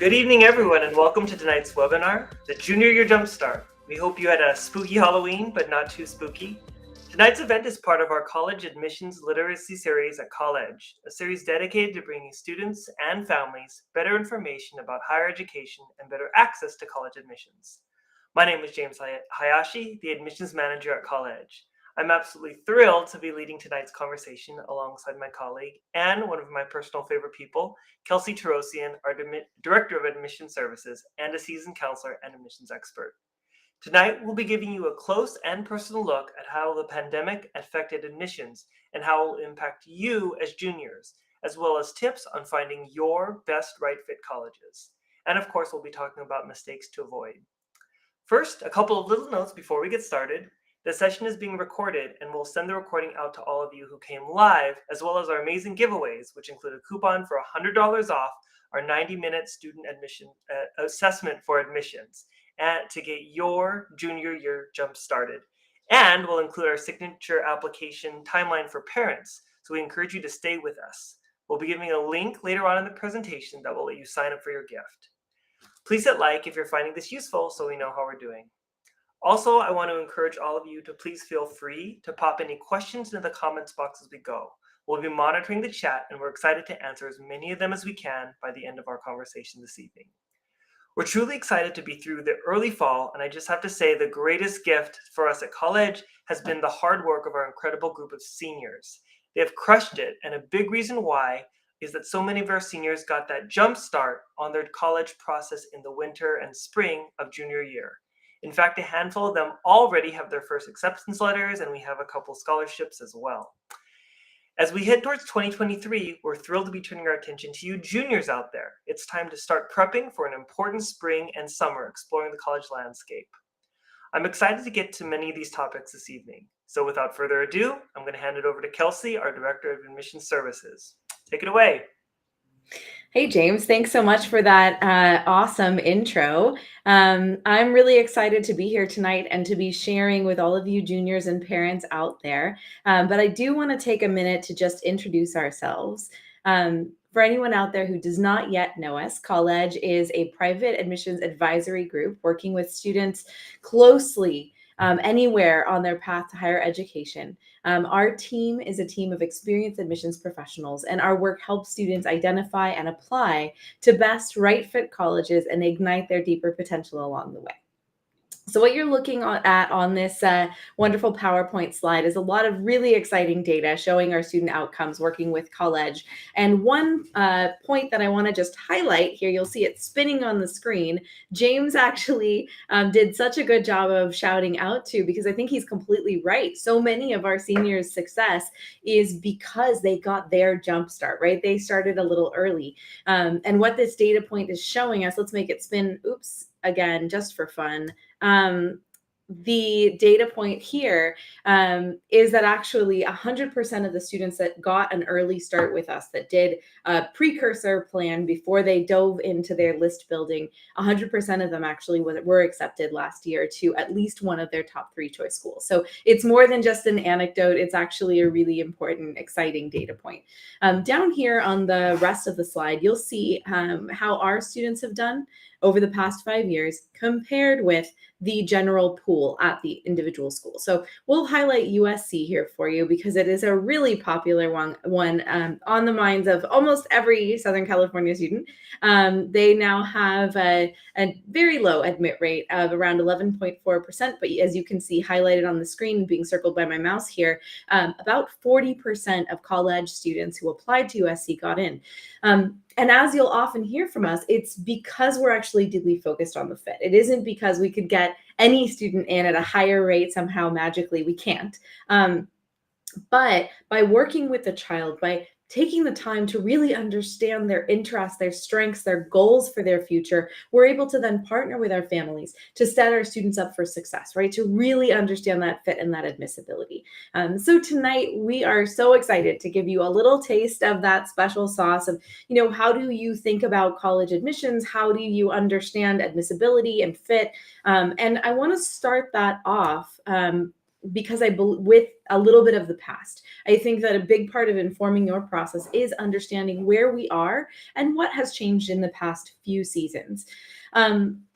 Good evening, everyone, and welcome to tonight's webinar, the Junior Year Jumpstart. We hope you had a spooky Halloween, but not too spooky. Tonight's event is part of our college admissions literacy series at Colledge, a series dedicated to bringing students and families better information about higher education and better access to college admissions. My name is James Hayashi, the admissions manager at Colledge. I'm absolutely thrilled to be leading tonight's conversation alongside my colleague and one of my personal favorite people, Kelsey Tarosian, our Director of Admission Services and a seasoned counselor and admissions expert. Tonight, we'll be giving you a close and personal look at how the pandemic affected admissions and how it will impact you as juniors, as well as tips on finding your best right fit colleges. And of course, we'll be talking about mistakes to avoid. First, a couple of little notes before we get started. The session is being recorded, and we'll send the recording out to all of you who came live, as well as our amazing giveaways, which include a coupon for $100 off our 90-minute student admission assessment for admissions, and to get your junior year jump started. And we'll include our signature application timeline for parents, so we encourage you to stay with us. We'll be giving a link later on in the presentation that will let you sign up for your gift. Please hit like if you're finding this useful so we know how we're doing. Also, I want to encourage all of you to please feel free to pop any questions into the comments box as we go. We'll be monitoring the chat, and we're excited to answer as many of them as we can by the end of our conversation this evening. We're truly excited to be through the early fall, and I just have to say the greatest gift for us at Colledge has been the hard work of our incredible group of seniors. They have crushed it, and a big reason why is that so many of our seniors got that jump start on their college process in the winter and spring of junior year. In fact, a handful of them already have their first acceptance letters, and we have a couple scholarships as well. As we head towards 2023, we're thrilled to be turning our attention to you juniors out there. It's time to start prepping for an important spring and summer exploring the college landscape. I'm excited to get to many of these topics this evening. So without further ado, I'm going to hand it over to Kelsey, our Director of Admission Services. Take it away. Hey, James, thanks so much for that awesome intro. I'm really excited to be here tonight and to be sharing with all of you juniors and parents out there. But I do want to take a minute to just introduce ourselves. For anyone out there who does not yet know us, Colledge is a private admissions advisory group working with students closely anywhere on their path to higher education. Our team is a team of experienced admissions professionals, and our work helps students identify and apply to best right fit colleges and ignite their deeper potential along the way. So what you're looking at on this wonderful PowerPoint slide is a lot of really exciting data showing our student outcomes working with Colledge. And one point that I want to just highlight here, you'll see it spinning on the screen. James actually did such a good job of shouting out to, because I think he's completely right. So many of our seniors' success is because they got their jump start, right? They started a little early. And what this data point is showing us, let's make it spin, again, just for fun. The data point here is that actually 100% of the students that got an early start with us, that did a precursor plan before they dove into their list building, 100% of them actually were accepted last year to at least one of their top 3 choice schools. So it's more than just an anecdote. It's actually a really important, exciting data point. Down here on the rest of the slide, you'll see how our students have done over the past 5 years compared with the general pool at the individual school. So we'll highlight USC here for you because it is a really popular one on the minds of almost every Southern California student. They now have a very low admit rate of around 11.4%, but as you can see highlighted on the screen being circled by my mouse here, about 40% of Colledge students who applied to USC got in. And as you'll often hear from us, it's because we're actually deeply focused on the fit. It isn't because we could get any student in at a higher rate somehow magically. We can't. But by working with the child, by taking the time to really understand their interests, their strengths, their goals for their future, we're able to then partner with our families to set our students up for success, right? To really understand that fit and that admissibility. So tonight, we are so excited to give you a little taste of that special sauce of, how do you think about college admissions? How do you understand admissibility and fit? And I want to start that off because with a little bit of the past. I think that a big part of informing your process is understanding where we are and what has changed in the past few seasons.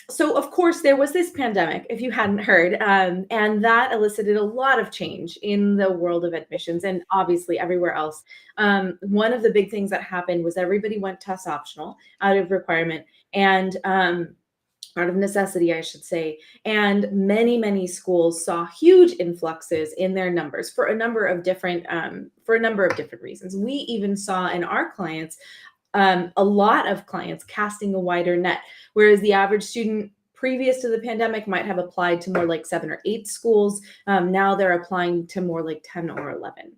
So of course there was this pandemic, if you hadn't heard, and that elicited a lot of change in the world of admissions and obviously everywhere else. One of the big things that happened was everybody went test optional out of requirement and out of necessity, I should say. And many schools saw huge influxes in their numbers for a number of different reasons. We even saw in our clients a lot of clients casting a wider net, whereas the average student previous to the pandemic might have applied to more like 7 or 8 schools. Now they're applying to more like 10 or 11.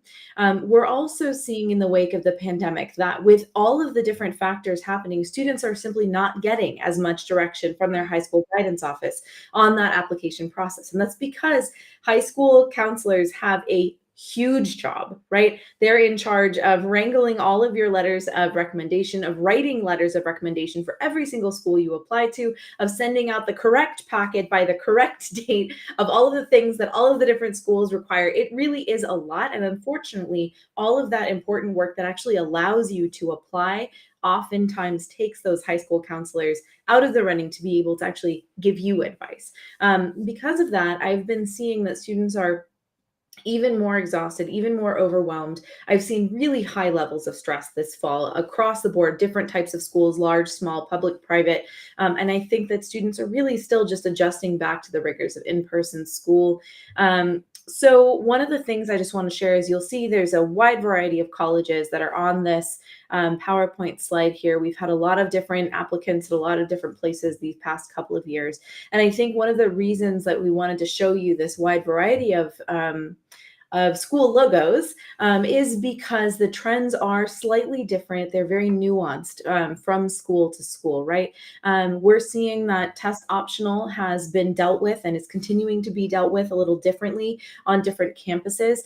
We're also seeing in the wake of the pandemic that with all of the different factors happening, students are simply not getting as much direction from their high school guidance office on that application process. And that's because high school counselors have a huge job, right? They're in charge of wrangling all of your letters of recommendation, of writing letters of recommendation for every single school you apply to, of sending out the correct packet by the correct date, of all of the things that all of the different schools require. It really is a lot. And unfortunately, all of that important work that actually allows you to apply oftentimes takes those high school counselors out of the running to be able to actually give you advice. Because of that, I've been seeing that students are even more exhausted, even more overwhelmed. I've seen really high levels of stress this fall across the board, different types of schools, large, small, public, private. And I think that students are really still just adjusting back to the rigors of in-person school. So one of the things I just want to share is you'll see there's a wide variety of colleges that are on this PowerPoint slide here. We've had a lot of different applicants at a lot of different places these past couple of years. And I think one of the reasons that we wanted to show you this wide variety of school logos is because the trends are slightly different. They're very nuanced from school to school, right? We're seeing that test optional has been dealt with and is continuing to be dealt with a little differently on different campuses.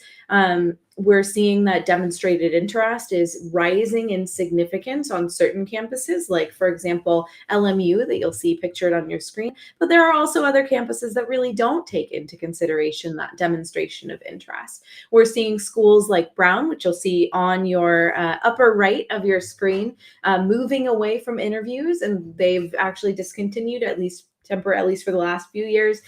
We're seeing that demonstrated interest is rising in significance on certain campuses, like, for example, LMU that you'll see pictured on your screen. But there are also other campuses that really don't take into consideration that demonstration of interest. We're seeing schools like Brown, which you'll see on your upper right of your screen, moving away from interviews, and they've actually discontinued, at least for the last few years,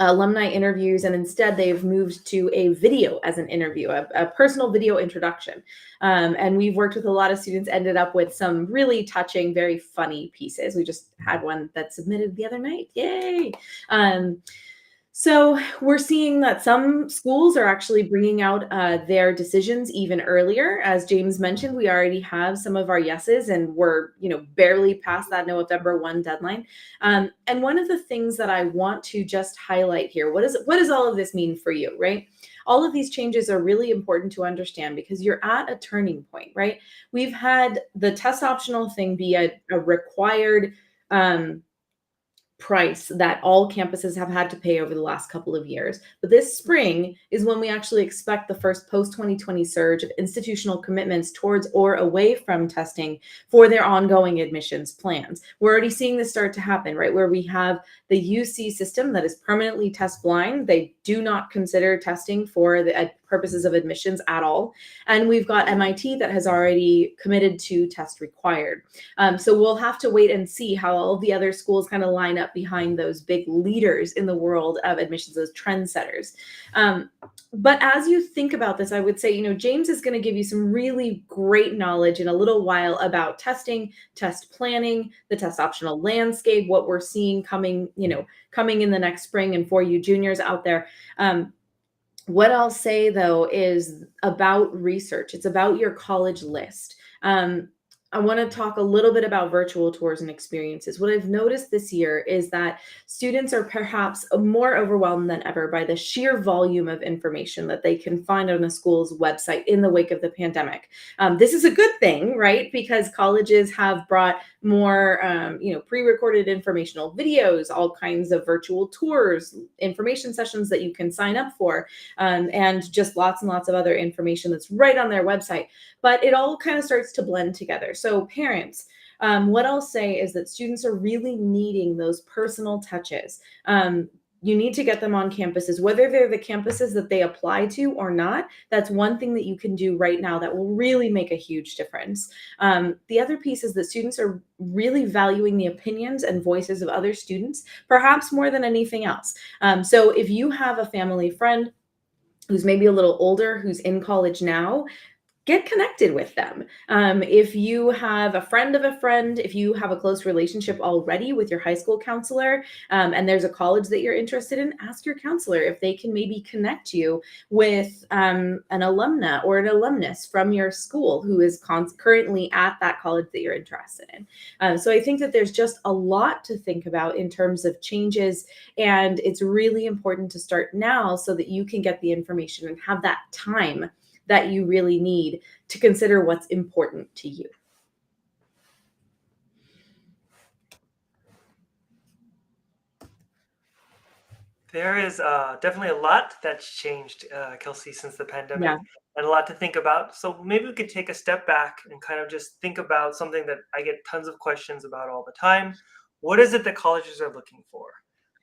alumni interviews, and instead they've moved to a video as an interview, a personal video introduction. And we've worked with a lot of students, ended up with some really touching, very funny pieces. We just had one that submitted the other night. Yay! So we're seeing that some schools are actually bringing out their decisions even earlier. As James mentioned, we already have some of our yeses, and we're barely past that November 1 deadline. And one of the things that I want to just highlight here, what does all of this mean for you, right? All of these changes are really important to understand because you're at a turning point, right? We've had the test optional thing be a required price that all campuses have had to pay over the last couple of years. But this spring is when we actually expect the first post-2020 surge of institutional commitments towards or away from testing for their ongoing admissions plans. We're already seeing this start to happen, right? Where we have the UC system that is permanently test blind. They do not consider testing for the purposes of admissions at all. And we've got MIT that has already committed to test required. So we'll have to wait and see how all the other schools kind of line up behind those big leaders in the world of admissions, those trendsetters. But as you think about this, I would say, James is going to give you some really great knowledge in a little while about testing, test planning, the test optional landscape, what we're seeing coming in the next spring, and for you juniors out there. What I'll say, though, is about research. It's about your college list. I want to talk a little bit about virtual tours and experiences. What I've noticed this year is that students are perhaps more overwhelmed than ever by the sheer volume of information that they can find on a school's website in the wake of the pandemic. This is a good thing, right? Because colleges have brought more, pre-recorded informational videos, all kinds of virtual tours, information sessions that you can sign up for, and just lots and lots of other information that's right on their website. But it all kind of starts to blend together. So parents, what I'll say is that students are really needing those personal touches. you need to get them on campuses, whether they're the campuses that they apply to or not. That's one thing that you can do right now that will really make a huge difference. The other piece is that students are really valuing the opinions and voices of other students, perhaps more than anything else. So if you have a family friend who's maybe a little older, who's in college now, get connected with them. If you have a friend of a friend, if you have a close relationship already with your high school counselor, and there's a college that you're interested in, ask your counselor if they can maybe connect you with an alumna or an alumnus from your school who is currently at that college that you're interested in. So I think that there's just a lot to think about in terms of changes, and it's really important to start now so that you can get the information and have that time that you really need to consider what's important to you. There is definitely a lot that's changed, Kelsey, since the Yeah. pandemic, and a lot to think about. So maybe we could take a step back and kind of just think about something that I get tons of questions about all the time. What is it that colleges are looking for?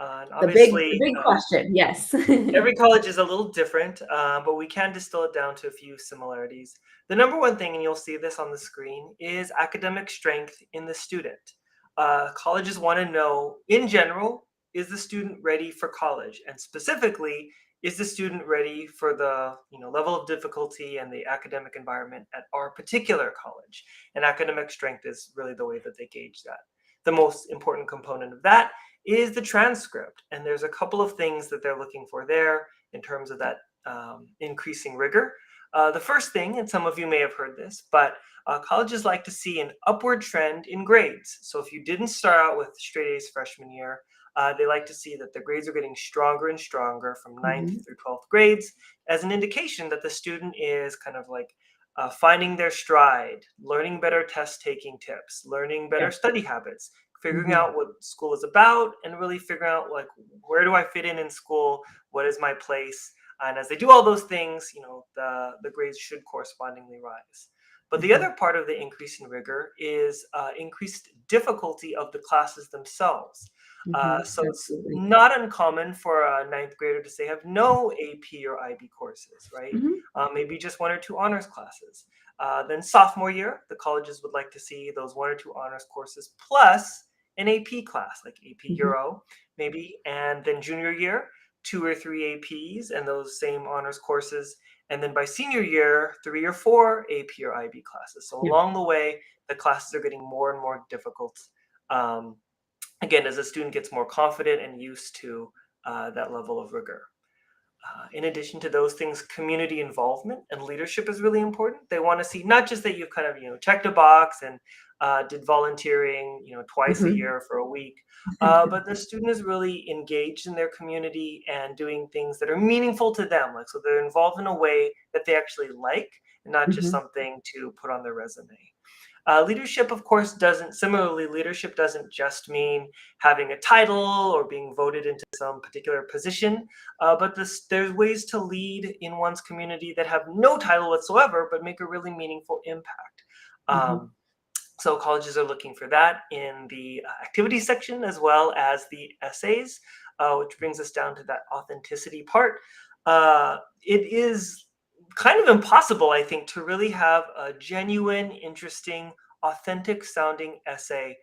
And The obviously, big question, yes. every college is a little different, but we can distill it down to a few similarities. The number one thing, and you'll see this on the screen, is academic strength in the student. Colleges want to know, in general, is the student ready for college? And specifically, is the student ready for the level of difficulty and the academic environment at our particular college? And academic strength is really the way that they gauge that. The most important component of that is the transcript. And there's a couple of things that they're looking for there in terms of that increasing rigor. The first thing, and some of you may have heard this, but colleges like to see an upward trend in grades. So if you didn't start out with straight A's freshman year, they like to see that the grades are getting stronger and stronger from ninth Mhm. through 12th grades as an indication that the student is kind of like finding their stride, learning better test taking tips, learning better Yeah. study habits, figuring Mhm. out what school is about, and really figuring out like where do I fit in school, what is my place. And as they do all those things, the grades should correspondingly rise. But the Mhm. other part of the increase in rigor is increased difficulty of the classes themselves. Mhm. So it's Absolutely. not uncommon for a ninth grader to say have no AP or IB courses, right? Mhm. Maybe just one or two honors classes. Then sophomore year, the colleges would like to see those one or two honors courses plus an AP class, like AP Mhm. Euro, maybe. And then junior year, two or three APs and those same honors courses. And then by senior year, three or four AP or IB classes. So Yeah. along the way, the classes are getting more and more difficult. Um, again, as a student gets more confident and used to that level of rigor. In addition to those things, community involvement and leadership is really important. They want to see not just that you've kind of checked a box and did volunteering twice a Mhm. year for a week, but the student is really engaged in their community and doing things that are meaningful to them. Like so, they're involved in a way that they actually like, and not just Mhm. something to put on their resume. Leadership, of course, leadership doesn't just mean having a title or being voted into some particular position, but there's ways to lead in one's community that have no title whatsoever, but make a really meaningful impact. Mhm. Um, so colleges are looking for that in the activity section as well as the essays, which brings us down to that authenticity part. It is kind of impossible, I think, to really have a genuine, interesting, authentic sounding essay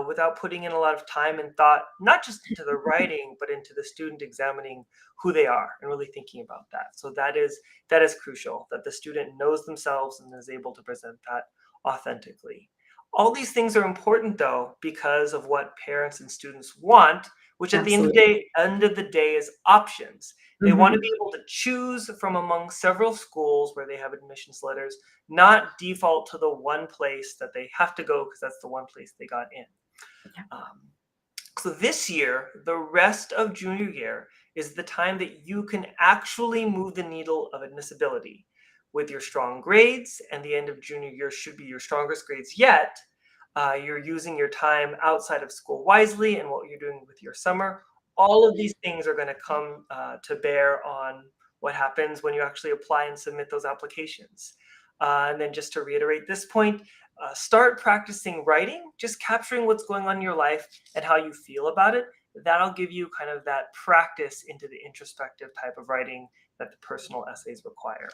without putting in a lot of time and thought, not just into the writing, but into the student examining who they are and really thinking about that. So that is crucial, that the student knows themselves and is able to present that authentically. All these things are important though because of what parents and students want, which at the Absolutely. end of the day is options. They want to Mhm. be able to choose from among several schools where they have admissions letters, not default to the one place that they have to go because that's the one place they got in. Yeah. Um, so this year, the rest of junior year is the time that you can actually move the needle of admissibility. With your strong grades, and the end of junior year should be your strongest grades yet, you're using your time outside of school wisely and what you're doing with your summer. All of these things are going to come to bear on what happens when you actually apply and submit those applications. And then just to reiterate this point, start practicing writing, just capturing what's going on in your life and how you feel about it. that'll give you kind of that practice into the introspective type of writing that the personal essays require.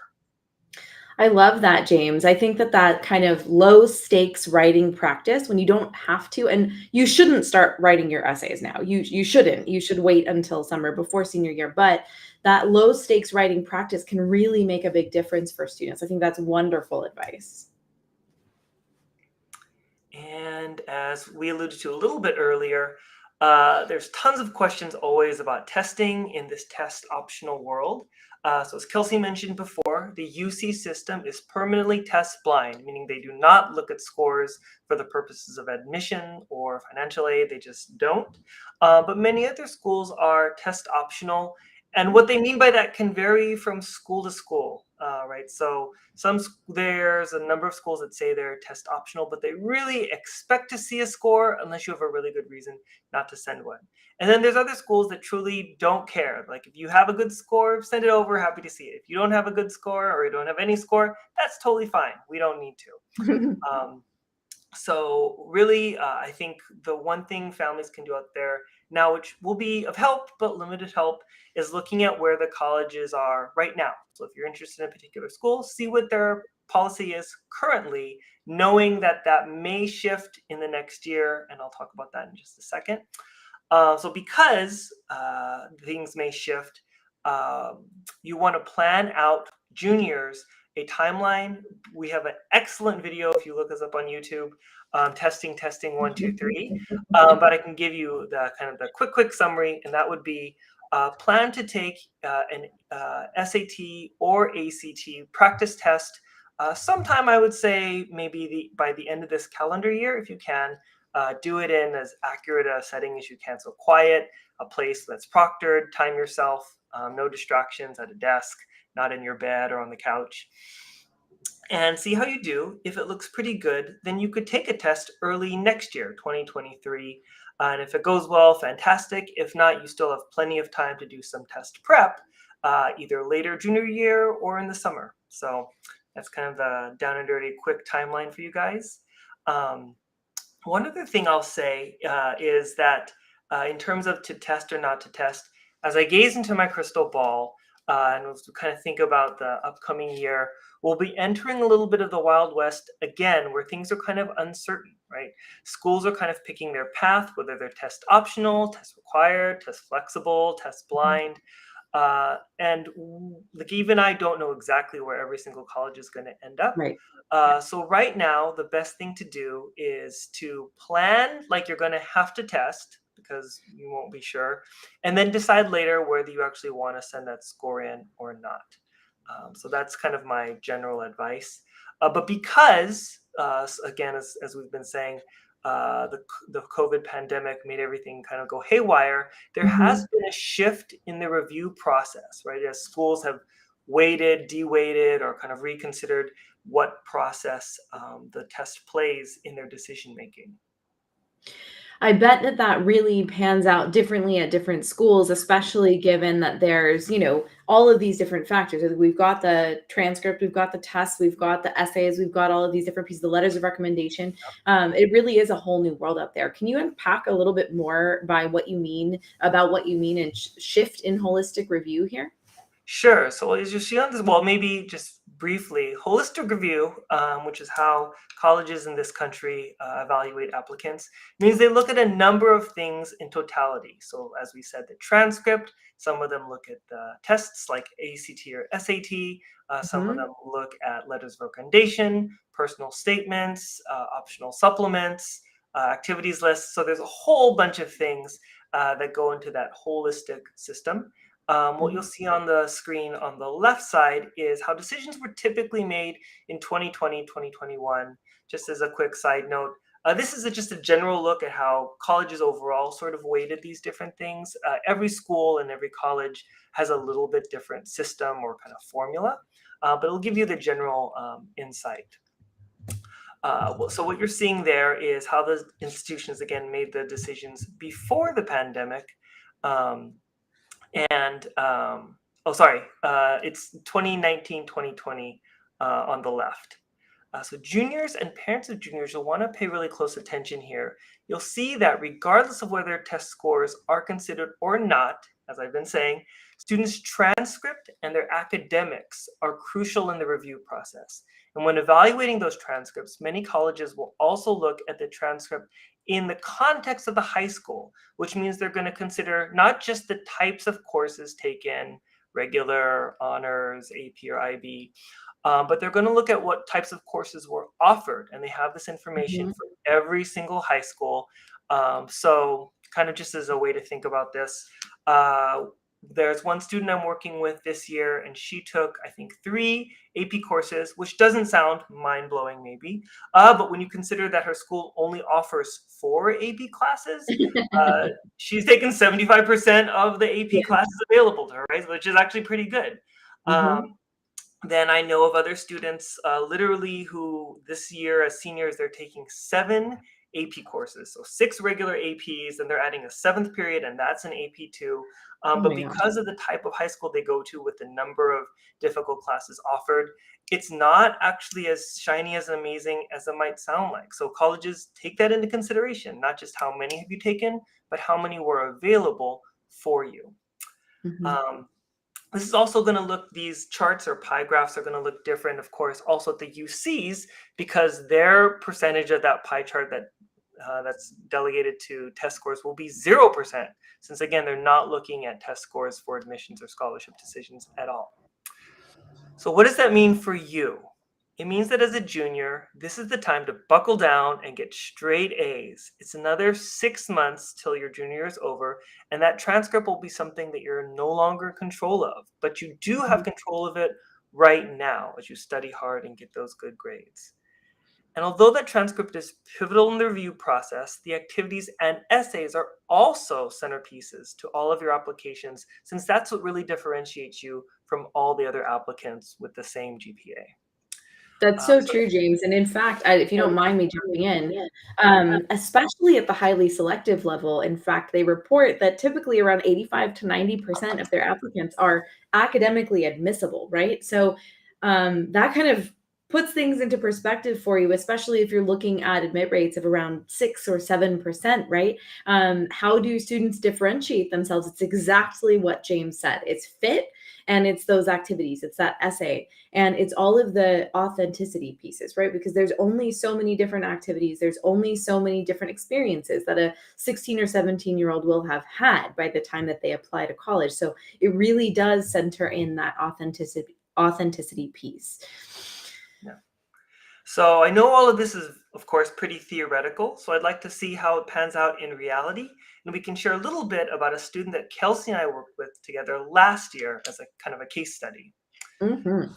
I love that, James. I think that that kind of low stakes writing practice when you don't have to, and you shouldn't start writing your essays now. You shouldn't. You should wait until summer before senior year. But that low stakes writing practice can really make a big difference for students. I think that's wonderful advice. And as we alluded to a little bit earlier, there's tons of questions always about testing in this test optional world. So as Kelsey mentioned before, the UC system is permanently test blind, meaning they do not look at scores for the purposes of admission or financial aid. They just don't. But many other schools are test optional. And what they mean by that can vary from school to school, right? So there's a number of schools that say they're test optional, but they really expect to see a score unless you have a really good reason not to send one. And then there's other schools that truly don't care. Like if you have a good score, send it over, happy to see it. If you don't have a good score or you don't have any score, that's totally fine. We don't need to. So really, I think the one thing families can do out there now, which will be of help, but limited help, is looking at where the colleges are right now. So if you're interested in a particular school, see what their policy is currently, knowing that that may shift in the next year. And I'll talk about that in just a second. So because things may shift, you want to plan out juniors a timeline. We have an excellent video if you look us up on YouTube, testing 1 2 3. But I can give you the kind of the quick summary, and that would be plan to take an SAT or ACT practice test sometime. I would say maybe by the end of this calendar year, if you can. Do it in as accurate a setting as you can. So quiet, a place that's proctored, time yourself, no distractions at a desk, not in your bed or on the couch. And see how you do. If it looks pretty good, then you could take a test early next year, 2023. And if it goes well, fantastic. If not, you still have plenty of time to do some test prep, either later junior year or in the summer. So that's kind of the down and dirty quick timeline for you guys. One other thing I'll say is that in terms of to test or not to test, as I gaze into my crystal ball and kind of think about the upcoming year, we'll be entering a little bit of the Wild West again, where things are kind of uncertain, right? Schools are kind of picking their path, whether they're test optional, test required, test flexible, test blind. And like even I don't know exactly where every single college is going to end up. Right. So right now, the best thing to do is to plan like you're going to have to test because you won't be sure, and then decide later whether you actually want to send that score in or not. So that's kind of my general advice. But because, again, as we've been saying, the COVID pandemic made everything kind of go haywire, there has been a shift in the review process, right? As schools have weighted, de-weighted, or kind of reconsidered what process the test plays in their decision making. I bet that that really pans out differently at different schools, especially given that there's, all of these different factors. We've got the transcript, we've got the tests, we've got the essays, we've got all of these different pieces, the letters of recommendation. It really is a whole new world out there. Can you unpack a little bit more about what you mean in shift in holistic review here? Sure. So as you see on this, well, maybe just briefly, holistic review, which is how colleges in this country evaluate applicants, means they look at a number of things in totality. So as we said, the transcript, some of them look at the tests like ACT or SAT, some of them look at letters of recommendation, personal statements, optional supplements, activities lists. So there's a whole bunch of things that go into that holistic system. What you'll see on the screen on the left side is how decisions were typically made in 2020, 2021. Just as a quick side note, this is just a general look at how colleges overall sort of weighted these different things. Every school and every college has a little bit different system or kind of formula, but it'll give you the general insight. So what you're seeing there is how the institutions, again, made the decisions before the pandemic. It's 2019, 2020 on the left. So juniors and parents of juniors, you'll want to pay really close attention here. You'll see that regardless of whether test scores are considered or not, as I've been saying, students' transcript and their academics are crucial in the review process. And when evaluating those transcripts, many colleges will also look at the transcript in the context of the high school, which means they're going to consider not just the types of courses taken, regular, honors, AP, or IB, but they're going to look at what types of courses were offered, and they have this information Mhm. for every single high school. So, kind of just as a way to think about this, uh, there's one student I'm working with this year, and she took, I think, 3 AP courses, which doesn't sound mind blowing, maybe. But when you consider that her school only offers 4 AP classes, uh, she's taken 75% of the AP Yeah. classes available to her, right? Which is actually pretty good. Mhm. Um, then I know of other students, literally who this year as seniors, they're taking 7 AP courses. So 6 regular APs, and they're adding a 7th period, and that's an AP too. Oh But my gosh. because of the type of high school they go to with the number of difficult classes offered, it's not actually as shiny as amazing as it might sound like. So colleges take that into consideration, not just how many have you taken, but how many were available for you. Mhm. Um, this is also going to look, these charts or pie graphs are going to look different, of course, also at the UCs, because their percentage of that pie chart that's delegated to test scores will be 0%, since again, they're not looking at test scores for admissions or scholarship decisions at all. So what does that mean for you? It means that as a junior, this is the time to buckle down and get straight A's. It's another 6 months till your junior year is over, and that transcript will be something that you're no longer in control of, but you do have Mhm. control of it right now as you study hard and get those good grades. And although that transcript is pivotal in the review process, the activities and essays are also centerpieces to all of your applications, since that's what really differentiates you from all the other applicants with the same GPA. That's Uh, so so true, James. And in fact, if you don't mind me jumping in, especially at the highly selective level, in fact, they report that typically around 85 to 90% of their applicants are academically admissible, right? So that kind of puts things into perspective for you, especially if you're looking at admit rates of around 6 or 7%, right? How do students differentiate themselves? It's exactly what James said. It's fit and it's those activities, it's that essay, and it's all of the authenticity pieces, right? Because there's only so many different activities, there's only so many different experiences that a 16 or 17-year-old will have had by the time that they apply to college. So it really does center in that authenticity piece. yeah. So I know all of this is, of course, pretty theoretical. So I'd like to see how it pans out in reality. And we can share a little bit about a student that Kelsey and I worked with together last year as a kind of a case study. Mhm.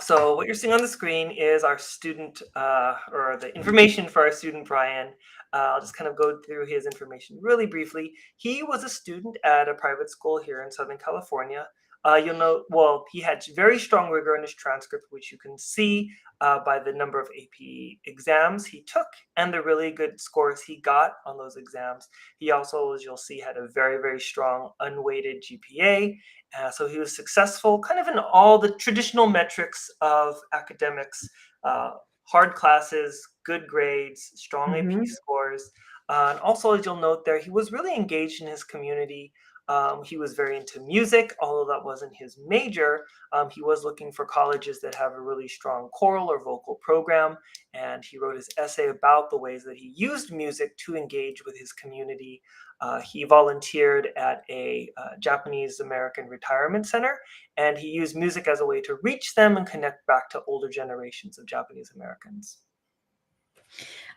So what you're seeing on the screen is our student, or the information for our student, Brian. I'll just kind of go through his information really briefly. He was a student at a private school here in Southern California. You'll note, well, he had very strong rigor in his transcript, which you can see by the number of AP exams he took and the really good scores he got on those exams. He also, as you'll see, had a very, very strong unweighted GPA. So he was successful kind of in all the traditional metrics of academics, uh, hard classes, good grades, strong AP Mhm. scores. And also, as you'll note there, he was really engaged in his community. He was very into music, although that wasn't his major. He was looking for colleges that have a really strong choral or vocal program. And he wrote his essay about the ways that he used music to engage with his community. He volunteered at a Japanese American retirement center, and he used music as a way to reach them and connect back to older generations of Japanese Americans.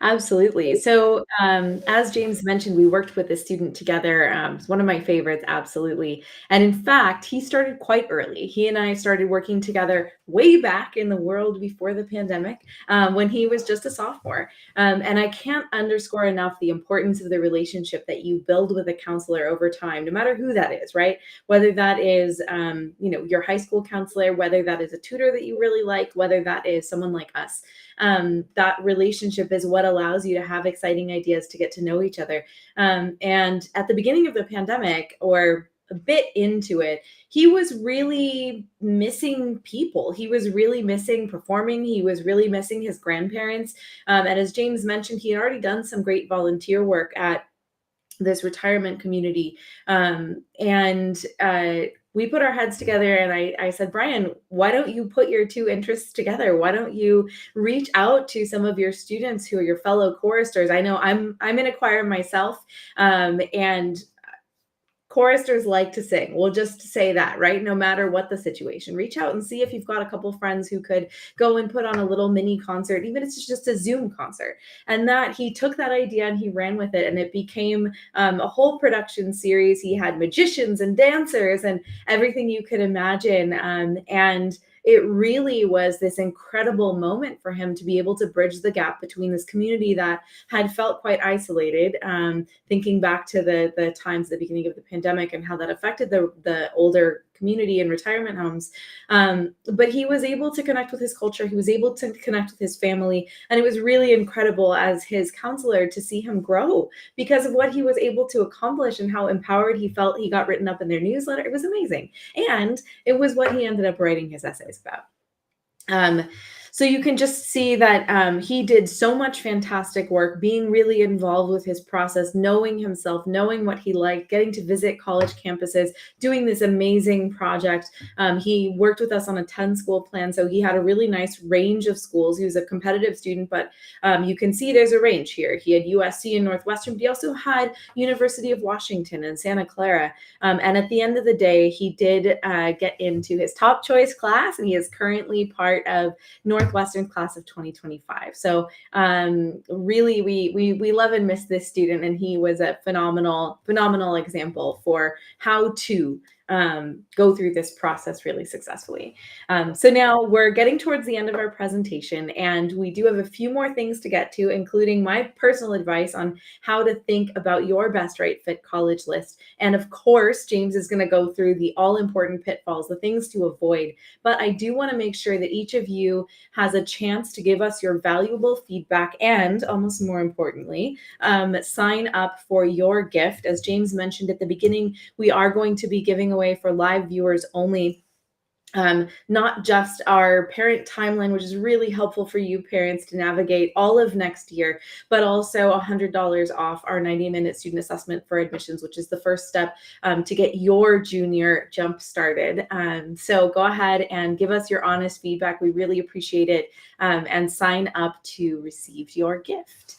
Absolutely. So, as James mentioned, we worked with a student together. It's one of my favorites, absolutely. And in fact, he started quite early. He and I started working together way back in the world before the pandemic, when he was just a sophomore. And I can't underscore enough the importance of the relationship that you build with a counselor over time, no matter who that is, right? Whether that is, your high school counselor, whether that is a tutor that you really like, whether that is someone like us. That relationship is what allows you to have exciting ideas to get to know each other. And at the beginning of the pandemic, or a bit into it, he was really missing people. He was really missing performing. He was really missing his grandparents. And as James mentioned, he had already done some great volunteer work at this retirement community. And we put our heads together, and I said, Brian, why don't you put your two interests together? Why don't you reach out to some of your students who are your fellow choristers? I know I'm in a choir myself, and choristers like to sing. We'll just say that, right? No matter what the situation, reach out and see if you've got a couple friends who could go and put on a little mini concert, even if it's just a Zoom concert. And that he took that idea and he ran with it, and it became a whole production series. He had magicians and dancers and everything you could imagine. And it really was this incredible moment for him to be able to bridge the gap between this community that had felt quite isolated, thinking back to the times at the beginning of the pandemic and how that affected the older community and retirement homes. But he was able to connect with his culture. He was able to connect with his family. And it was really incredible as his counselor to see him grow because of what he was able to accomplish and how empowered he felt. He got written up in their newsletter. It was amazing. And it was what he ended up writing his essays about. So you can just see that he did so much fantastic work, being really involved with his process, knowing himself, knowing what he liked, getting to visit college campuses, doing this amazing project. He worked with us on a 10-school plan, so he had a really nice range of schools. He was a competitive student, but you can see there's a range here. He had USC and Northwestern, but he also had University of Washington and Santa Clara. And at the end of the day, he did get into his top choice class, and he is currently part of Northwestern class of 2025. So really, we love and miss this student, and he was a phenomenal example for how to go through this process really successfully. So now we're getting towards the end of our presentation, and we do have a few more things to get to, including my personal advice on how to think about your best right fit college list. And of course, James is going to go through the all-important pitfalls, the things to avoid. But I do want to make sure that each of you has a chance to give us your valuable feedback and, almost more importantly, sign up for your gift. As James mentioned at the beginning, we are going to be giving away for live viewers only not just our parent timeline, which is really helpful for you parents to navigate all of next year, but also $100 off our 90-minute student assessment for admissions, which is the first step to get your junior jump started. So go ahead and give us your honest feedback. We really appreciate it, and sign up to receive your gift.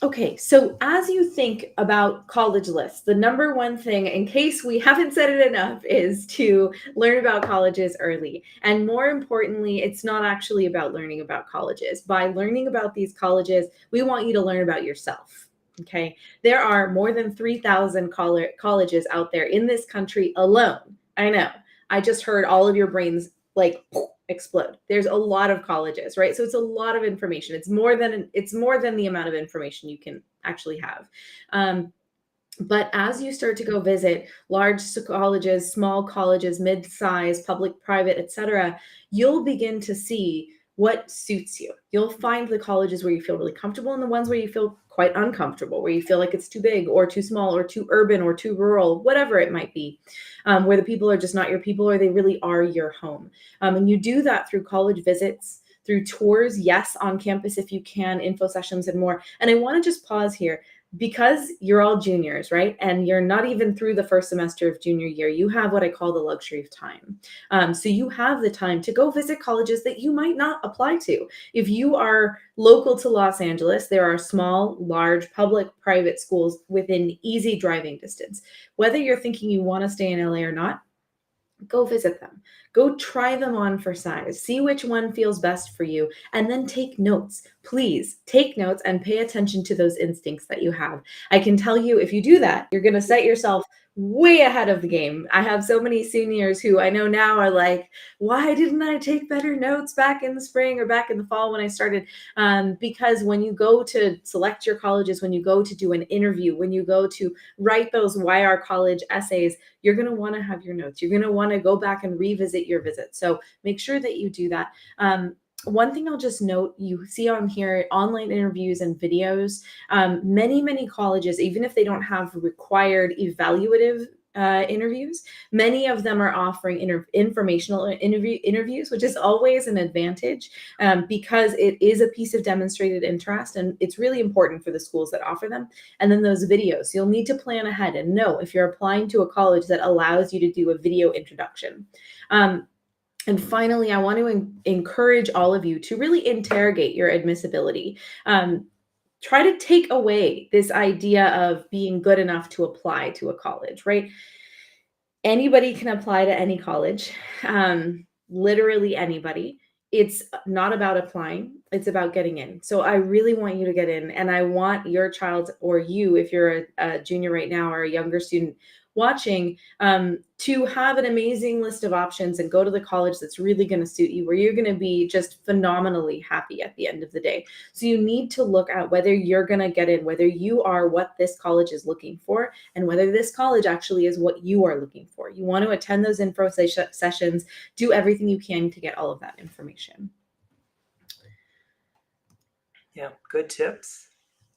Okay, so as you think about college lists, the number one thing, in case we haven't said it enough, is to learn about colleges early. And more importantly, it's not actually about learning about colleges. By learning about these colleges, we want you to learn about yourself. Okay, there are more than 3,000 colleges out there in this country alone. I know, I just heard all of your brains like explode. There's a lot of colleges, right? So it's a lot of information. It's more than the amount of information you can actually have. But as you start to go visit large colleges, small colleges, mid-size, public, private, etc., you'll begin to see what suits you. You'll find the colleges where you feel really comfortable and the ones where you feel quite uncomfortable, where you feel like it's too big or too small or too urban or too rural, whatever it might be, where the people are just not your people or they really are your home. And you do that through college visits, through tours, yes, on campus if you can, info sessions and more. And I want to just pause here. Because you're all juniors, right? And you're not even through the first semester of junior year, you have what I call the luxury of time. So you have the time to go visit colleges that you might not apply to. If you are local to Los Angeles, there are small, large, public, private schools within easy driving distance. Whether you're thinking you want to stay in LA or not, go visit them. Go try them on for size. See which one feels best for you, and then take notes. Please take notes and pay attention to those instincts that you have. I can tell you, if you do that, you're going to set yourself way ahead of the game. I have so many seniors who I know now are like, why didn't I take better notes back in the spring or back in the fall when I started? Because when you go to select your colleges, when you go to do an interview, when you go to write those Why Our College essays, you're going to want to have your notes. You're going to want to go back and revisit your visit. So make sure that you do that. One thing I'll just note, you see on here online interviews and videos. Many colleges, even if they don't have required evaluative interviews. Many of them are offering informational interviews, which is always an advantage because it is a piece of demonstrated interest, and it's really important for the schools that offer them. And then those videos, you'll need to plan ahead and know if you're applying to a college that allows you to do a video introduction. And finally, I want to encourage all of you to really interrogate your admissibility. Try to take away this idea of being good enough to apply to a college, right? Anybody can apply to any college, literally anybody. It's not about applying, it's about getting in. So I really want you to get in, and I want your child, or you, if you're a junior right now or a younger student watching, to have an amazing list of options and go to the college that's really going to suit you, where you're going to be just phenomenally happy at the end of the day. So you need to look at whether you're going to get in, whether you are what this college is looking for, and whether this college actually is what you are looking for. You want to attend those info sessions, do everything you can to get all of that information. Yeah, good tips.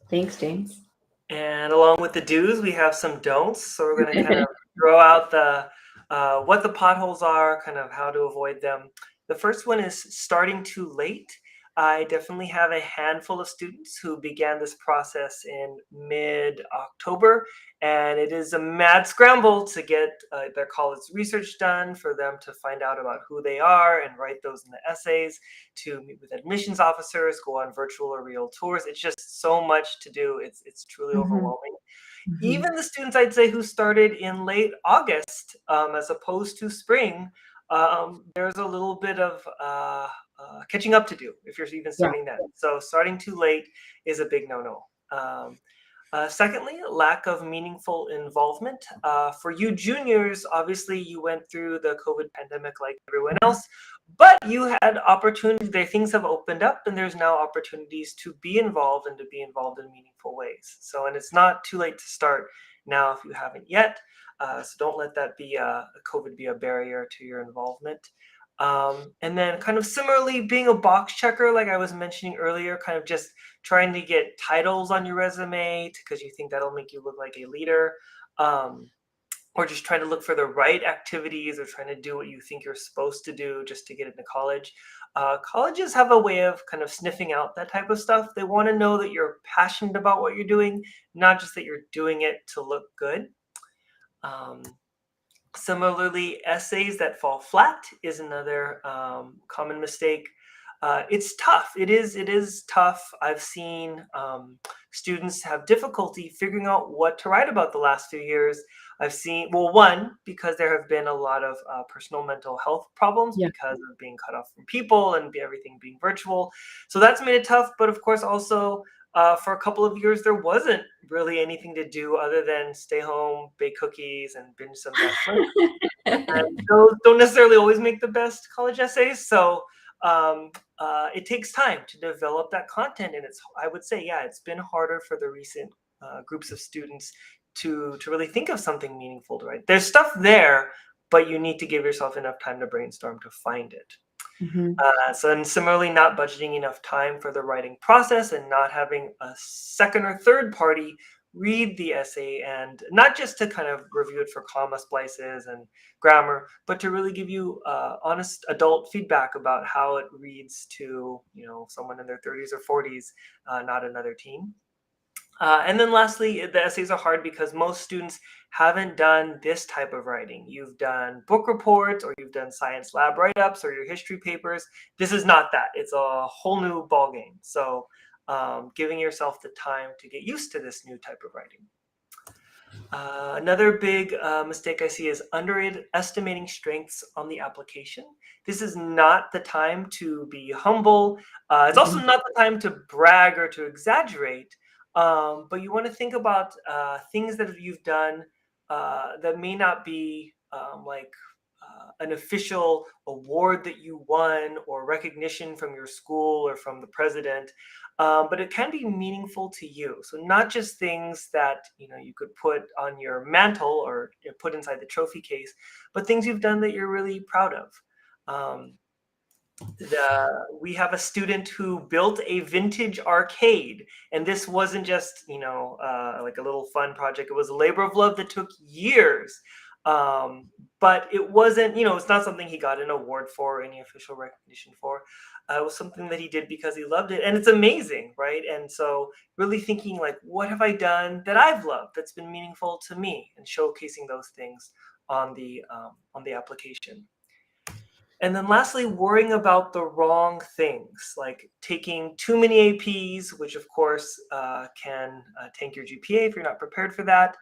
Thanks, James. And along with the do's, we have some don'ts. So we're going to kind of throw out the what the potholes are, kind of how to avoid them. The first one is starting too late. I definitely have a handful of students who began this process in mid-October, and it is a mad scramble to get their college research done, for them to find out about who they are and write those in the essays, to meet with admissions officers, go on virtual or real tours. It's just so much to do. It's truly overwhelming. Even the students, I'd say, who started in late August, as opposed to spring, there's a little bit of catching up to do if you're even starting that. So starting too late is a big no-no. Secondly, lack of meaningful involvement. For you juniors, obviously you went through the COVID pandemic like everyone else, but you had opportunities. Things have opened up, and there's now opportunities to be involved, and to be involved in meaningful ways. So, and it's not too late to start now if you haven't yet. So don't let that be COVID be a barrier to your involvement. And then kind of similarly, being a box checker, like I was mentioning earlier, kind of just trying to get titles on your resume because you think that'll make you look like a leader, or just trying to look for the right activities, or trying to do what you think you're supposed to do just to get into college. Colleges have a way of kind of sniffing out that type of stuff. They want to know that you're passionate about what you're doing, not just that you're doing it to look good. Similarly, essays that fall flat is another common mistake. It's tough. It is tough. I've seen students have difficulty figuring out what to write about the last few years. I've seen, well, one, because there have been a lot of personal mental health problems because of being cut off from people and everything being virtual. So that's made it tough. But of course, also, for a couple of years, there wasn't really anything to do other than stay home, bake cookies, and binge some Netflix. And those don't necessarily always make the best college essays. So it takes time to develop that content. And I would say, it's been harder for the recent groups of students to really think of something meaningful to write. There's stuff there, but you need to give yourself enough time to brainstorm to find it. So, and similarly, not budgeting enough time for the writing process, and not having a second or third party read the essay, and not just to kind of review it for comma splices and grammar, but to really give you honest adult feedback about how it reads to, someone in their 30s or 40s, not another teen. And then lastly, the essays are hard because most students haven't done this type of writing. You've done book reports, or you've done science lab write-ups, or your history papers. This is not that. It's a whole new ballgame. So giving yourself the time to get used to this new type of writing. Another big mistake I see is underestimating strengths on the application. This is not the time to be humble. It's also not the time to brag or to exaggerate. But you want to think about things that you've done that may not be like an official award that you won, or recognition from your school or from the president, but it can be meaningful to you. So not just things that you could put on your mantle, or put inside the trophy case, but things you've done that you're really proud of. We have a student who built a vintage arcade, and this wasn't just like a little fun project. It was a labor of love that took years. But it wasn't, it's not something he got an award for or any official recognition for. It was something that he did because he loved it, and it's amazing, right? And so, really thinking like, what have I done that I've loved that's been meaningful to me, and showcasing those things on the application. And then lastly, worrying about the wrong things, like taking too many APs, which of course can tank your GPA if you're not prepared for that.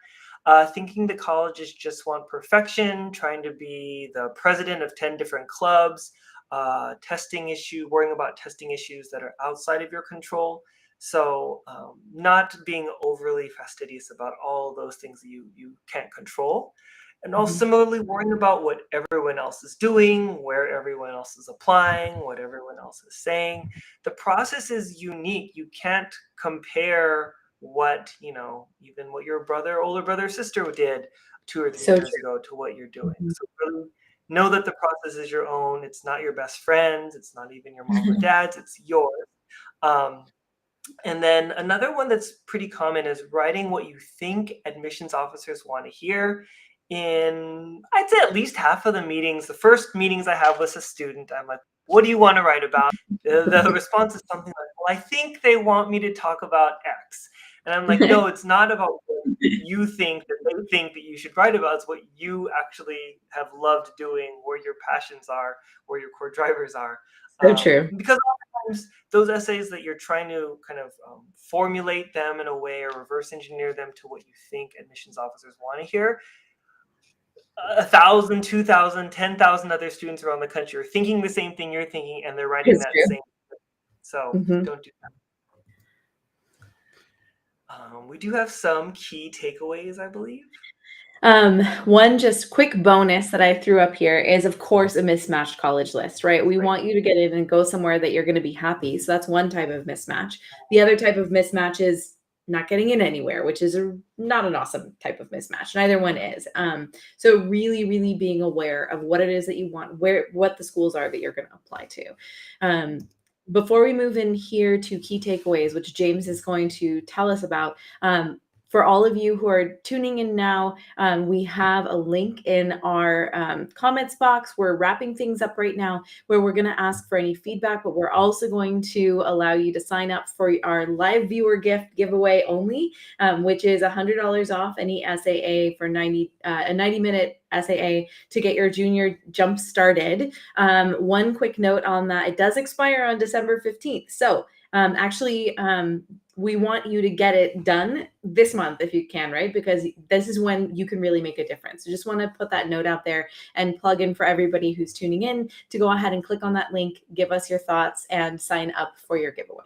Thinking the colleges just want perfection, trying to be the president of 10 different clubs, worrying about testing issues that are outside of your control. So, not being overly fastidious about all those things that you can't control, and also Mhm. similarly worrying about what everyone else is doing, where everyone else is applying, what everyone else is saying. The process is unique. You can't compare what, even what your brother, older brother, sister did 2 or 3 So years true. ago to what you're doing. Mhm. So really know that the process is your own. It's not your best friend's. It's not even your mom or dad's. It's yours. Um, and then another one that's pretty common is writing what you think admissions officers want to hear. In, I'd say, at least half of the meetings, the first meetings I have with a student, I'm like, what do you want to write about? The response is something like, well, I think they want me to talk about X. And I'm like, no, it's not about what you think that they think that you should write about. It's what you actually have loved doing, where your passions are, where your core drivers are. So true. Because oftentimes those essays that you're trying to kind of formulate them in a way or reverse engineer them to what you think admissions officers want to hear. 1,000, 2,000, 10,000 other students around the country are thinking the same thing you're thinking, and they're writing It's that true. same. So Mhm. don't do that. We do have some key takeaways, I believe. One just quick bonus that I threw up here is, of course, a mismatched college list, right? We Right. want you to get in and go somewhere that you're going to be happy. So that's one type of mismatch. The other type of mismatch is not getting in anywhere, which is not an awesome type of mismatch. Neither one is. So really, really being aware of what it is that you want, what the schools are that you're going to apply to. Um, Before we move in here to key takeaways, which James is going to tell us about, for all of you who are tuning in now, we have a link in our comments box. We're wrapping things up right now where we're going to ask for any feedback, but we're also going to allow you to sign up for our live viewer gift giveaway only, which is $100 off any SAA for a 90-minute SAA to get your junior jump started. One quick note on that, it does expire on December 15th. So we want you to get it done this month if you can, right? Because this is when you can really make a difference. So just want to put that note out there and plug in for everybody who's tuning in to go ahead and click on that link, give us your thoughts, and sign up for your giveaway.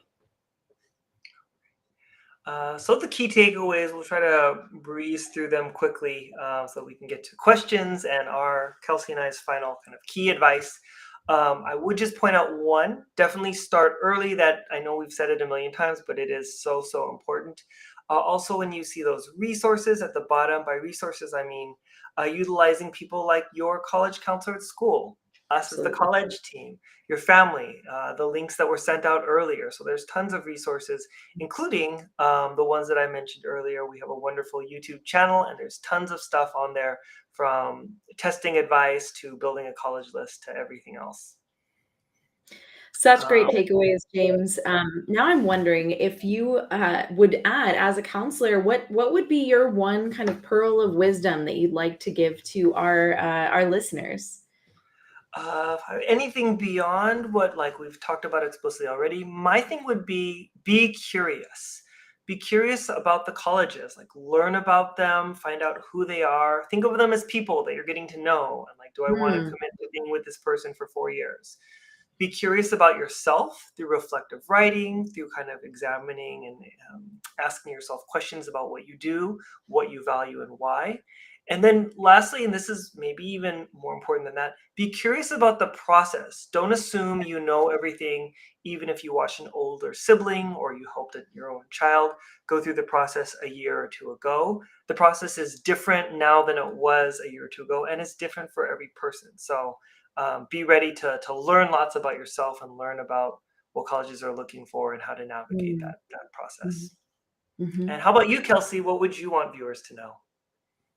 So the key takeaways, we'll try to breeze through them quickly so we can get to questions and our Kelsey and I's final kind of key advice. I would just point out one, definitely start early. That I know we've said it a million times, but it is so, so important. Also, when you see those resources at the bottom, by resources, I mean utilizing people like your college counselor at school, us as the Absolutely. college team, your family, the links that were sent out earlier. So there's tons of resources, including the ones that I mentioned earlier. We have a wonderful YouTube channel, and there's tons of stuff on there, from testing advice to building a college list to everything else. Such great Um, takeaways, James. Now I'm wondering if you would add, as a counselor, what would be your one kind of pearl of wisdom that you'd like to give to our listeners? Anything beyond what like we've talked about explicitly already, my thing would be curious. Be curious about the colleges, like learn about them, find out who they are. Think of them as people that you're getting to know. And like, do I want to Hmm. commit to being with this person for 4 years? Be curious about yourself through reflective writing, through kind of examining and asking yourself questions about what you do, what you value, and why. And then lastly, and this is maybe even more important than that, be curious about the process. Don't assume you know everything, even if you watch an older sibling or you hope that your own child go through the process a year or two ago. The process is different now than it was a year or two ago, and it's different for every person. So be ready to learn lots about yourself and learn about what colleges are looking for and how to navigate Mm-hmm. that process. Mm-hmm. And how about you, Kelsey? What would you want viewers to know?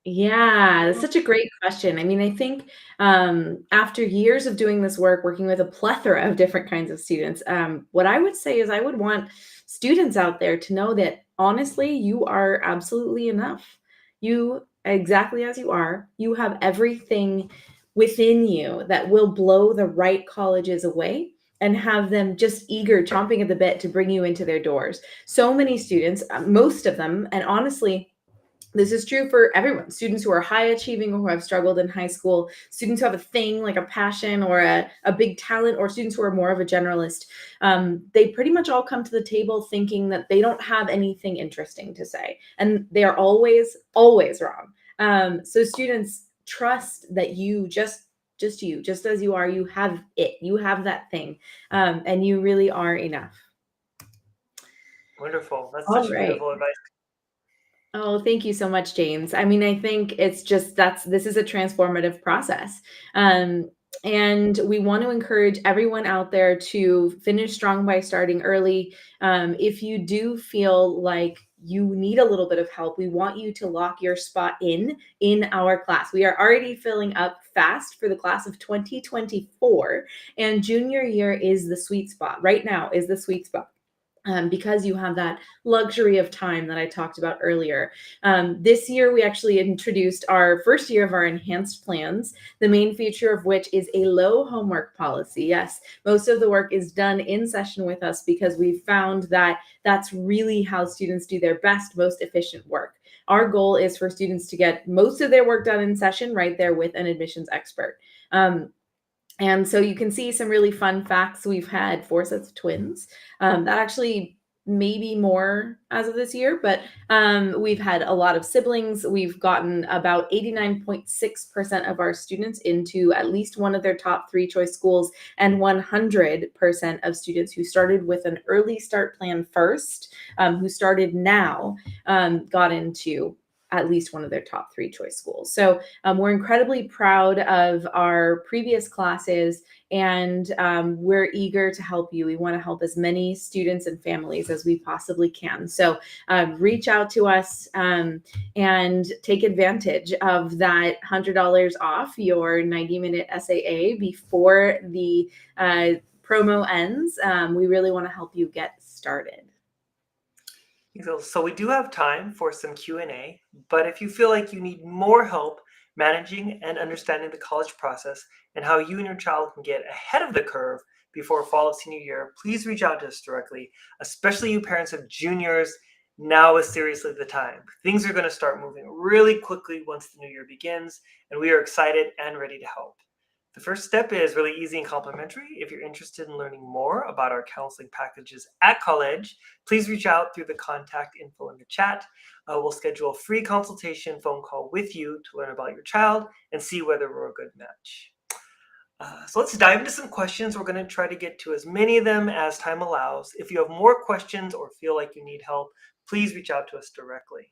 Yeah, that's such a great question. I mean, I think after years of doing this work, working with a plethora of different kinds of students, what I would say is I would want students out there to know that honestly, you are absolutely enough. You, exactly as you are, you have everything within you that will blow the right colleges away and have them just eager, chomping at the bit to bring you into their doors. So many students, most of them, and honestly, this is true for everyone, students who are high achieving or who have struggled in high school, students who have a thing like a passion or a big talent, or students who are more of a generalist. They pretty much all come to the table thinking that they don't have anything interesting to say. And they are always, always wrong. So students trust that you just you, just as you are, you have it, you have that thing, and you really are enough. Wonderful. That's All such right. beautiful advice. Oh, thank you so much, James. I mean, I think it's just this is a transformative process. Um, and we want to encourage everyone out there to finish strong by starting early. If you do feel like you need a little bit of help, we want you to lock your spot in our class. We are already filling up fast for the class of 2024, and junior year is the sweet spot. Right now is the sweet spot, because you have that luxury of time that I talked about earlier. This year, we actually introduced our first year of our enhanced plans, the main feature of which is a low homework policy. Yes, most of the work is done in session with us because we've found that that's really how students do their best, most efficient work. Our goal is for students to get most of their work done in session right there with an admissions expert. And so you can see some really fun facts. We've had 4 sets of twins. That actually maybe more as of this year, but we've had a lot of siblings. We've gotten about 89.6% of our students into at least one of their top 3 choice schools, and 100% of students who started with an early start plan first, who started now, got into at least one of their top 3 choice schools. So we're incredibly proud of our previous classes, and we're eager to help you. We want to help as many students and families as we possibly can. So reach out to us, and take advantage of that $100 off your 90-minute SAA before the promo ends. We really want to help you get started. So we do have time for some Q&A, but if you feel like you need more help managing and understanding the college process and how you and your child can get ahead of the curve before fall of senior year, please reach out to us directly, especially you parents of juniors. Now is seriously the time. Things are going to start moving really quickly once the new year begins, and we are excited and ready to help. The first step is really easy and complimentary. If you're interested in learning more about our counseling packages at Colledge, please reach out through the contact info in the chat. We'll schedule a free consultation phone call with you to learn about your child and see whether we're a good match. So let's dive into some questions. We're going to try to get to as many of them as time allows. If you have more questions or feel like you need help, please reach out to us directly.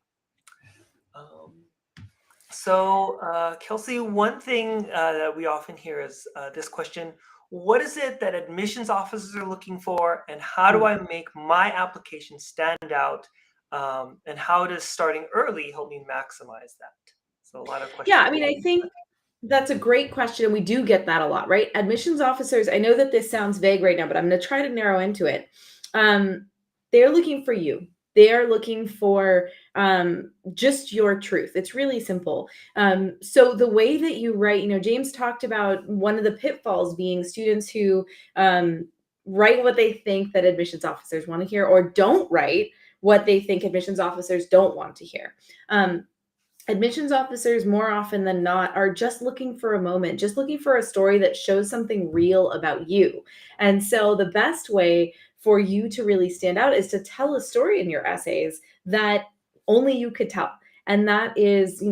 Kelsey, one thing that we often hear is this question: what is it that admissions officers are looking for, and how do I make my application stand out? And how does starting early help me maximize that? So a lot of questions. Yeah, I mean, I think that's a great question. We do get that a lot, right? Admissions officers, I know that this sounds vague right now, but I'm going to try to narrow into it. They're looking for you. They are looking for just your truth. It's really simple. So the way that you write, James talked about one of the pitfalls being students who write what they think that admissions officers want to hear, or don't write what they think admissions officers don't want to hear. Admissions officers, more often than not, are just looking for a moment, just looking for a story that shows something real about you. And so the best way for you to really stand out is to tell a story in your essays that only you could tell. And that is,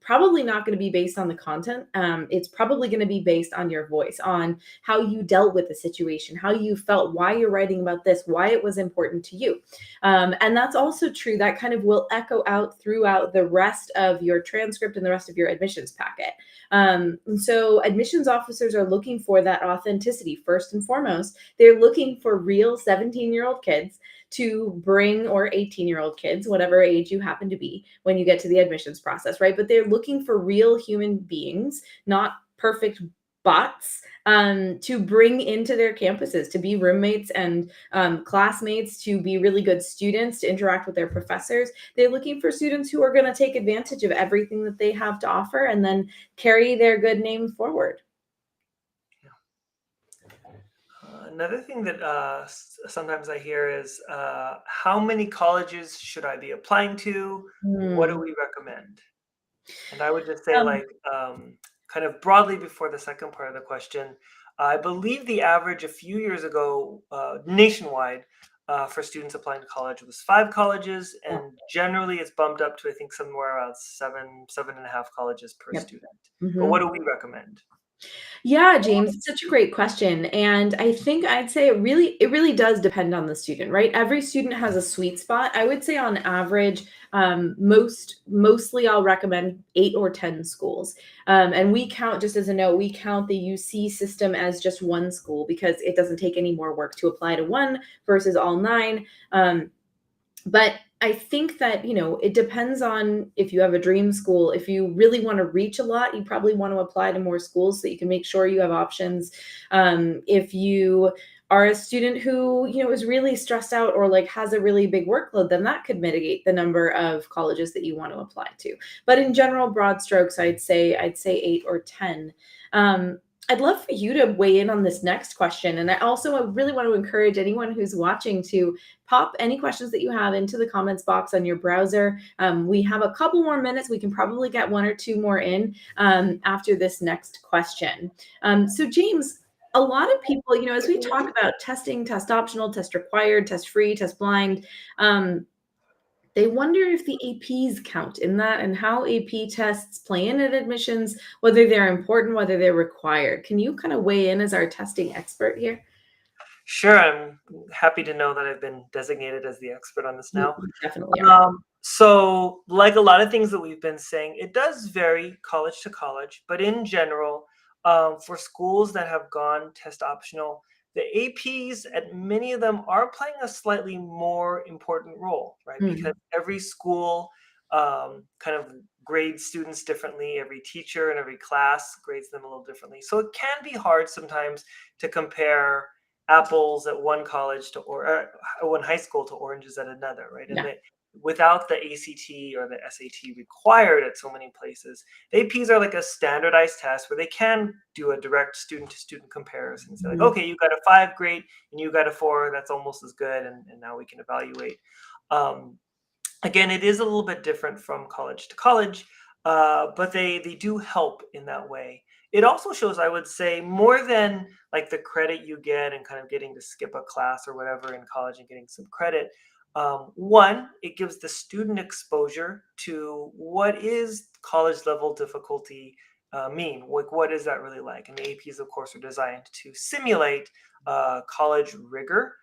probably not going to be based on the content. It's probably going to be based on your voice, on how you dealt with the situation, how you felt, why you're writing about this, why it was important to you. And that's also true. That kind of will echo out throughout the rest of your transcript and the rest of your admissions packet. So admissions officers are looking for that authenticity first and foremost. They're looking for real 17-year-old kids to bring, or 18-year-old kids, whatever age you happen to be when you get to the admissions process, right? But they're looking for real human beings, not perfect bots, to bring into their campuses, to be roommates and classmates, to be really good students, to interact with their professors. They're looking for students who are going to take advantage of everything that they have to offer and then carry their good name forward. Another thing that sometimes I hear is how many colleges should I be applying to? What do Hmm. we recommend? And I would just say, Um, like, kind of broadly before the second part of the question, I believe the average a few years ago nationwide for students applying to college was 5 colleges, yeah. and generally it's bumped up to I think somewhere around 7.5 colleges per Yep. student. But what Mhm. do we recommend? Yeah, James, it's such a great question. And I think I'd say it really does depend on the student, right? Every student has a sweet spot. I would say on average, mostly I'll recommend 8 or 10 schools. And we count, just as a note, we count the UC system as just one school because it doesn't take any more work to apply to one versus all 9. But I think that, it depends on if you have a dream school. If you really want to reach a lot, you probably want to apply to more schools so that you can make sure you have options. If you are a student who, is really stressed out or like has a really big workload, then that could mitigate the number of colleges that you want to apply to. But in general, broad strokes, I'd say 8 or 10. I'd love for you to weigh in on this next question. And I also really want to encourage anyone who's watching to pop any questions that you have into the comments box on your browser. We have a couple more minutes. We can probably get 1 or 2 more in after this next question. So, James, a lot of people, as we talk about testing, test optional, test required, test free, test blind, they wonder if the APs count in that and how AP tests play in at admissions, whether they're important, whether they're required. Can you kind of weigh in as our testing expert here? Sure, I'm happy to know that I've been designated as the expert on this now. You definitely are. So, like a lot of things that we've been saying, it does vary college to college, but in general, for schools that have gone test optional, the APs at many of them are playing a slightly more important role, right? Because Mm, every school kind of grades students differently, every teacher and every class grades them a little differently. So, it can be hard sometimes to compare apples at one college to one high school to oranges at another, right? And yeah. they, without the ACT or the SAT required at so many places, the APs are like a standardized test where they can do a direct student to student comparison. Say, like, Mhm. okay, you got a 5, great, and you got a 4, that's almost as good, and now we can evaluate. Um, Again, it is a little bit different from college to college, but they do help in that way. It also shows, I would say, more than like the credit you get and kind of getting to skip a class or whatever in college and getting some credit. One, it gives the student exposure to what is college level difficulty mean. Like, what is that really like? And the APs, of course, are designed to simulate college rigor.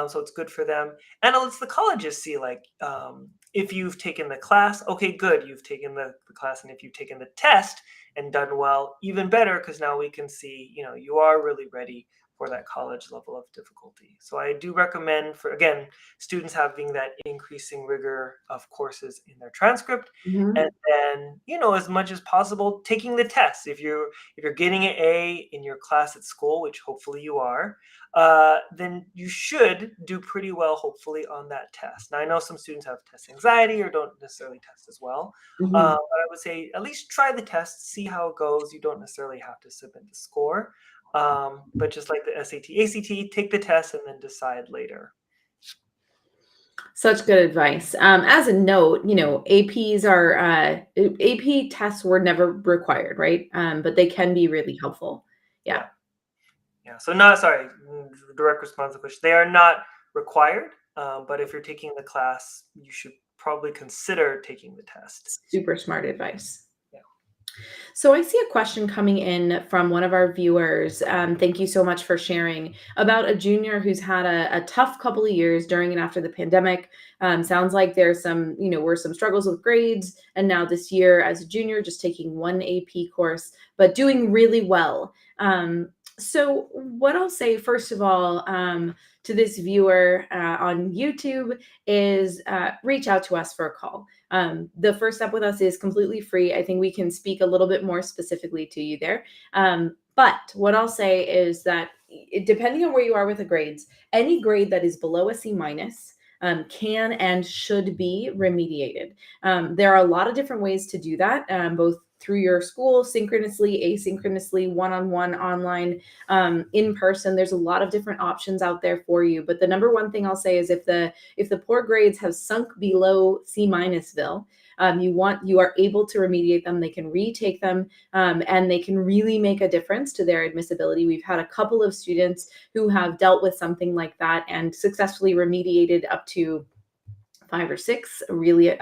So it's good for them, and it lets the colleges see, like, if you've taken the class, okay, good, you've taken the class, and if you've taken the test and done well, even better, because now we can see, you are really ready for that college level of difficulty. So I do recommend, for again, students having that increasing rigor of courses in their transcript, Mhm. and then, as much as possible, taking the test. If you're getting an A in your class at school, which hopefully you are, then you should do pretty well, hopefully, on that test. Now, I know some students have test anxiety or don't necessarily test as well, Mhm. but I would say at least try the test, see how it goes. You don't necessarily have to submit the score, but just like the SAT, ACT, take the test and then decide later. Such good advice. As a note, AP tests were never required, right? But they can be really helpful. Yeah. Yeah, yeah. So, not sorry, direct response to the question. They are not required, but if you're taking the class, you should probably consider taking the test. Super smart advice. Yeah. So I see a question coming in from one of our viewers. Thank you so much for sharing about a junior who's had a tough couple of years during and after the pandemic. Sounds like there's were some struggles with grades, and now this year as a junior, just taking one AP course, but doing really well. So, what I'll say, first of all, to this viewer on YouTube is reach out to us for a call. The first step with us is completely free. I think we can speak a little bit more specifically to you there. But what I'll say is that depending on where you are with the grades, any grade that is below a C minus can and should be remediated. There are a lot of different ways to do that, both through your school, synchronously, asynchronously, one-on-one, online, in person. There's a lot of different options out there for you. But the number one thing I'll say is if the poor grades have sunk below C minusville, you are able to remediate them. They can retake them, and they can really make a difference to their admissibility. We've had a couple of students who have dealt with something like that and successfully remediated up to 5 or 6 really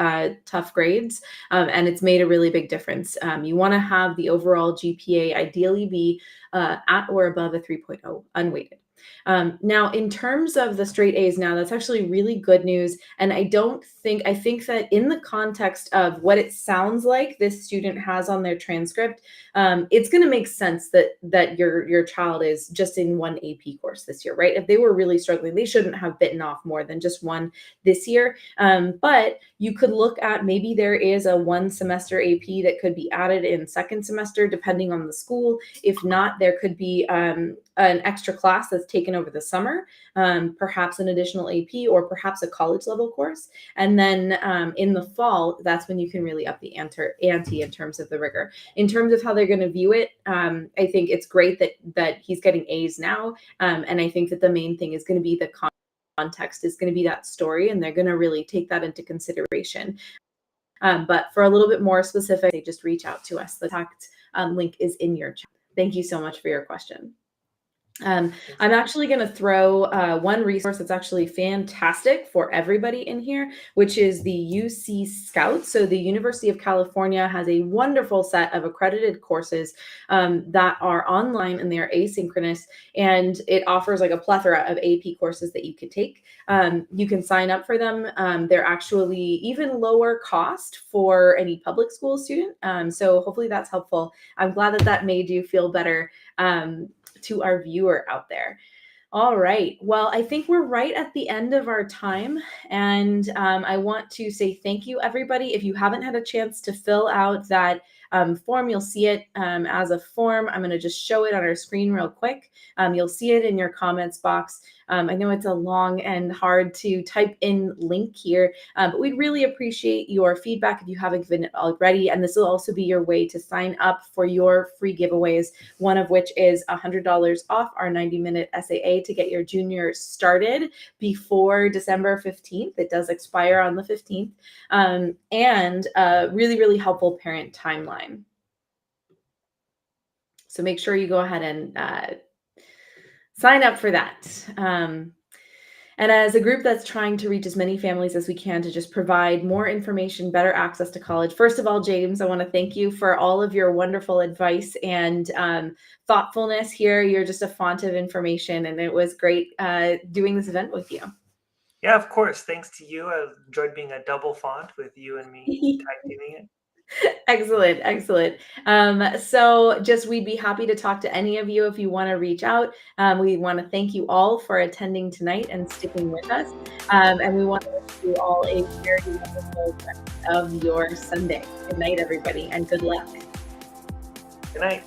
tough grades, and it's made a really big difference. You want to have the overall GPA ideally be at or above a 3.0 unweighted. Now, in terms of the straight A's, now that's actually really good news. And I think that in the context of what it sounds like this student has on their transcript, it's going to make sense that your child is just in one AP course this year, right? If they were really struggling, they shouldn't have bitten off more than just one this year. But you could look at maybe there is a 1 semester AP that could be added in second semester, depending on the school. If not, there could be an extra class that's taken over the summer, perhaps an additional AP or perhaps a college level course. And then in the fall, that's when you can really up the ante in terms of the rigor. In terms of how they're going to view it, I think it's great that he's getting A's now. And I think that the main thing is going to be the context is going to be that story, and they're going to really take that into consideration. But for a little bit more specific, they just reach out to us. The contact link is in your chat. Thank you so much for your question. I'm actually going to throw one resource that's actually fantastic for everybody in here, which is the UC Scout. So the University of California has a wonderful set of accredited courses that are online and they're asynchronous, and it offers like a plethora of AP courses that you could take. You can sign up for them. They're actually even lower cost for any public school student. So hopefully that's helpful. I'm glad that made you feel better. To our viewer out there. All right. Well, I think we're right at the end of our time. And I want to say thank you, everybody. If you haven't had a chance to fill out that form, you'll see it as a form. I'm going to just show it on our screen real quick. You'll see it in your comments box. I know it's a long and hard to type in link here, but we'd really appreciate your feedback if you haven't given it already. And this will also be your way to sign up for your free giveaways, one of which is $100 off our 90-minute SAA to get your junior started before December 15th. It does expire on the 15th, and a really, really helpful parent timeline. So make sure you go ahead and sign up for that. And as a group that's trying to reach as many families as we can to just provide more information, better access to college. First of all, James, I want to thank you for all of your wonderful advice and thoughtfulness here. You're just a font of information, and it was great doing this event with you. Yeah, of course. Thanks to you. I enjoyed being a double font with you and me typing it. Excellent, excellent. So just we'd be happy to talk to any of you if you want to reach out. We want to thank you all for attending tonight and sticking with us. And we want to wish you all a very wonderful rest of your Sunday. Good night, everybody, and good luck. Good night.